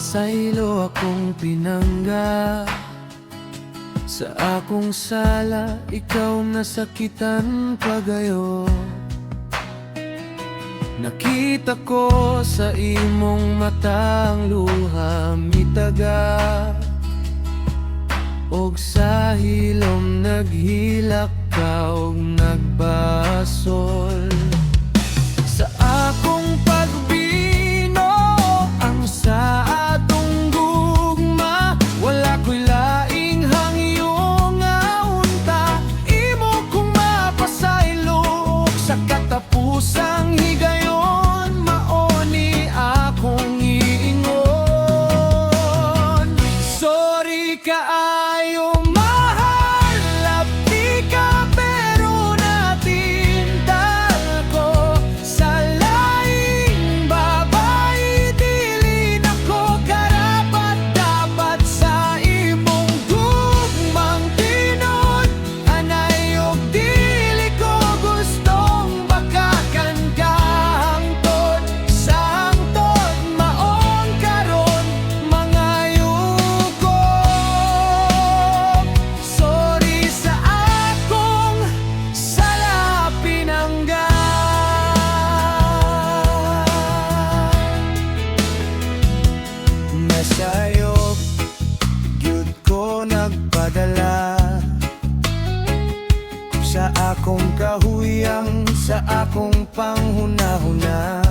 Pasaylo akong pinangga. Sa akong sala, ikaw nasakitan pagayo. Nakita ko sa imong matang luha mitaga, og sa hilom naghilak ka og nagbasol. Sa akong pagbino, ang sa atong gugma, wala ko'y laing hangyo nga unta. Imo kong mapasaylo sa katapusang higayon, maoni akong iingon. Sorry kaayo mahal, lapti ka pero natintal ko. Sa laing babae, dili na ko karapat-dapat sa imong gugmang tinod. Anay og dili ko gustong bakakan ka hangtod. Sa hangtod maong karon mga yugo. Sorry sa akong sala pinangga. Nasayop gyud ko nagpadala sa akong kahuyang, sa akong panghunahuna.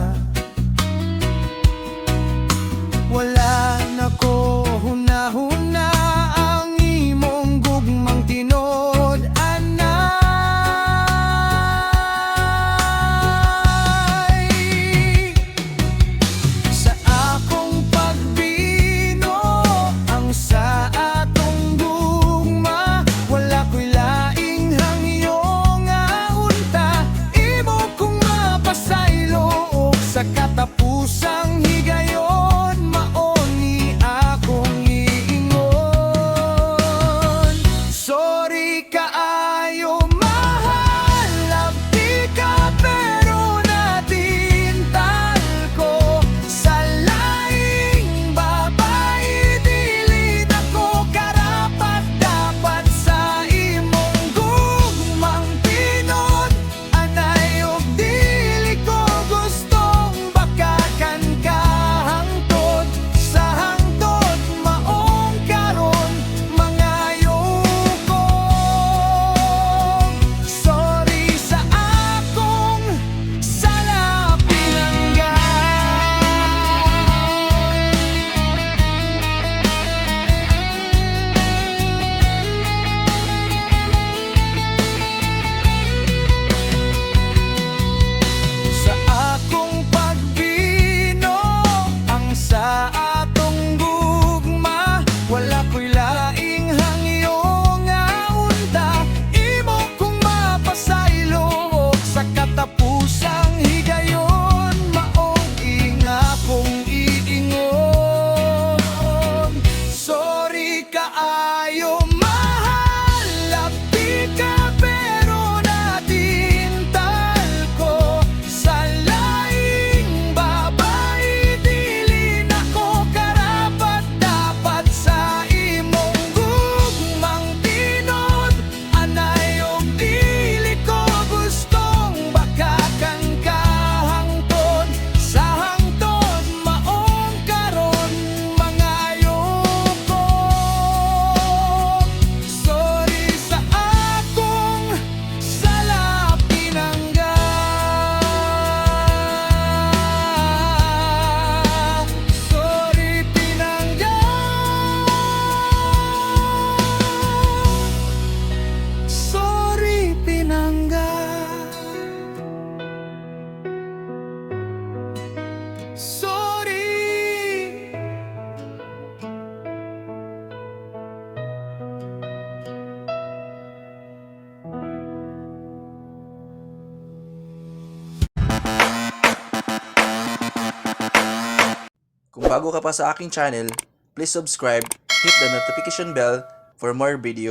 Wala na ko hunahuna ang imong gugmang tinod, anay. Sa akong pagbino, ang sa atong gugma, wala ko'y laing hangyo nga unta. Imo kong mapasaylo og sa katapusang higayon, maoni akong iingon. Sorry kaayo mahal, lapti ka pero natintal ko. Sa laing babae, dili na ko karapat-dapat sa imong gugmang tinod. Anay og dili ko gustong bakakan ka hangtod. Sa hangtod maong karon mga yugo. Sorry sa akong sala pinangga. Sa akong pagbino, ang sa atong gugma, wala ko'y laing hangyo nga unta. Imo kong mapasaylo og sa katapusang higayon, maong ingakong iingon. Sorry kaayo mahal, lapti ka pero natintal ko. Sa laing babae, dili na ko karapat-dapat sa imong gugmang tinod. Anay og dili ko gustong bakakan ka hangtod. Sa hangtod maong karon mga yugo. Sorry sa akong sala pinangga. Sorry pinangga. Sorry pinangga. Sorry. Kung bago ka pa sa aking channel, please subscribe, hit the notification bell for more videos.